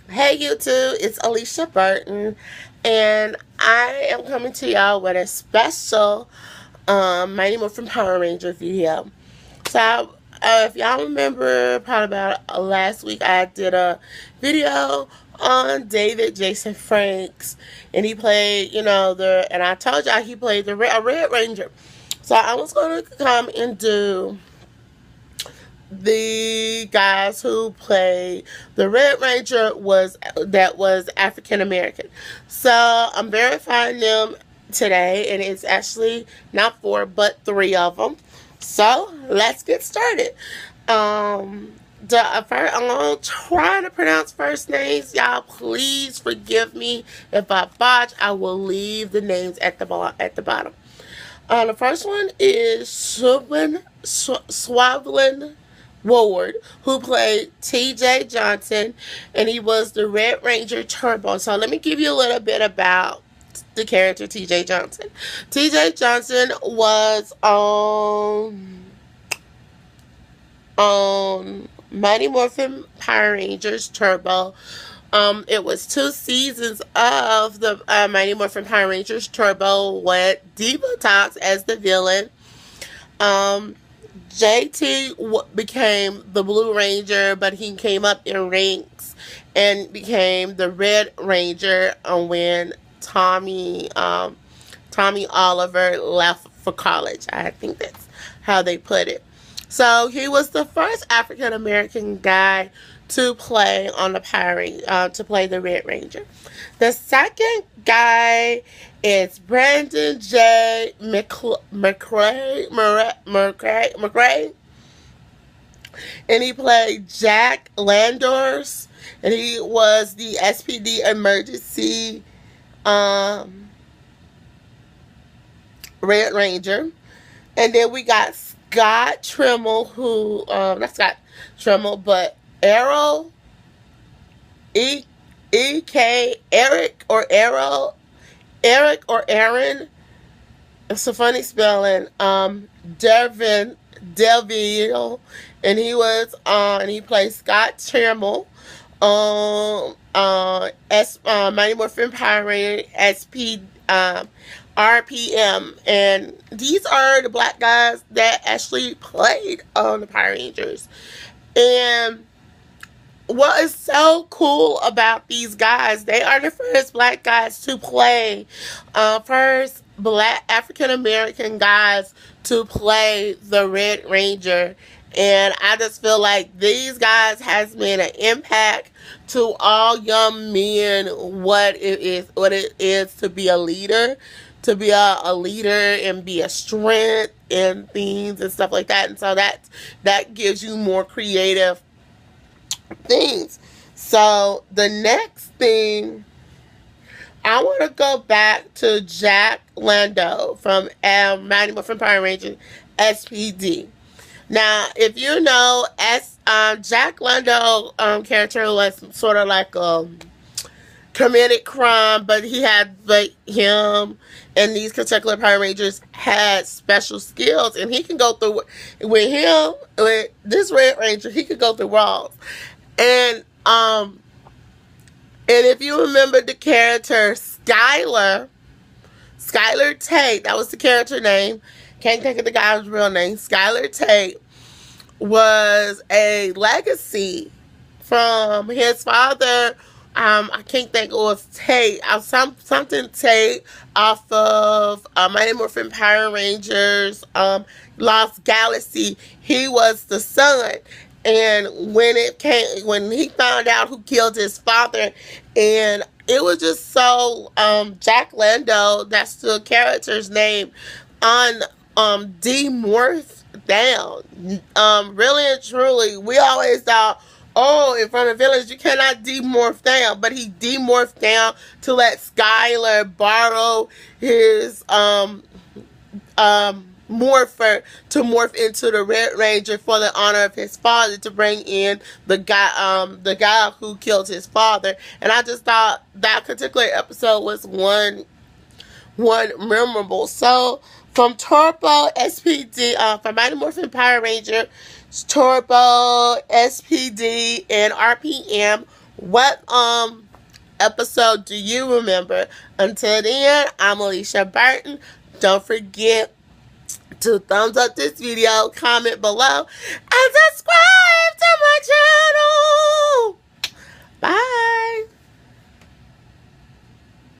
Hey YouTube, it's Alicia Burton, and I am coming to y'all with a special Mighty Morphin Power Ranger video. So, if y'all remember, probably about last week, I did a video on David Jason Franks, and he played, and I told y'all he played a Red Ranger. So I was going to come and do the guys who played the Red Ranger was African American. So I'm verifying them today, and it's actually not four but three of them. So let's get started. I'm trying to pronounce first names. Y'all, please forgive me if I botch. I will leave the names at the bottom. The first one is Swavlin Ward, who played T.J. Johnson, and he was the Red Ranger Turbo. So let me give you a little bit about the character T.J. Johnson. T.J. Johnson was on Mighty Morphin Power Rangers Turbo. It was 2 seasons of the Mighty Morphin Power Rangers Turbo with Diva Talks as the villain. JT became the Blue Ranger, but he came up in ranks and became the Red Ranger when Tommy Oliver left for college. I think that's how they put it. So he was the first African American guy to play on the to play the Red Ranger. The second guy is Brandon J. McRae, and he played Jack Landors, and he was the SPD emergency Red Ranger. And then we got Scott Truman, who not Scott Truman, but Arrow E.K. Eric or Aaron. It's a funny spelling. Darville, and he plays Scott Truman. Mighty Morphin Power Ranger SP RPM, and these are the black guys that actually played on the Power Rangers. And what is so cool about these guys, they are the first black guys to play, first black African American guys to play the Red Ranger. And I just feel like these guys has made an impact to all young men what it is to be a leader, and be a strength and things and stuff like that. And so that gives you more creative things. So the next thing, I want to go back to Jack Landors from Mighty Morphin Power Rangers SPD. Now, if you know, Jack Landors character was sort of like a committed crime, but him and these particular Power Rangers had special skills, and he can go through with this Red Ranger, he could go through walls. And if you remember the character Skylar Tate, that was the character name. Can't think of the guy's real name. Skylar Tate was a legacy from his father. I can't think, it was Tate, something Tate off of Mighty Morphin Power Rangers Lost Galaxy. He was the son. And when he found out who killed his father, and it was just so, Jack Landors, that's the character's name, on demorphed down. Really and truly, we always thought, in front of villains, you cannot demorph down. But he demorphed down to let Skylar borrow his morpher to morph into the Red Ranger for the honor of his father, to bring in the guy who killed his father. And I just thought that particular episode was one memorable. So from Turbo SPD, from Mighty Morphin Power Ranger, Turbo SPD, and RPM, What episode do you remember? Until then, I'm Alicia Burton. Don't forget to thumbs up this video, comment below, and subscribe to my channel.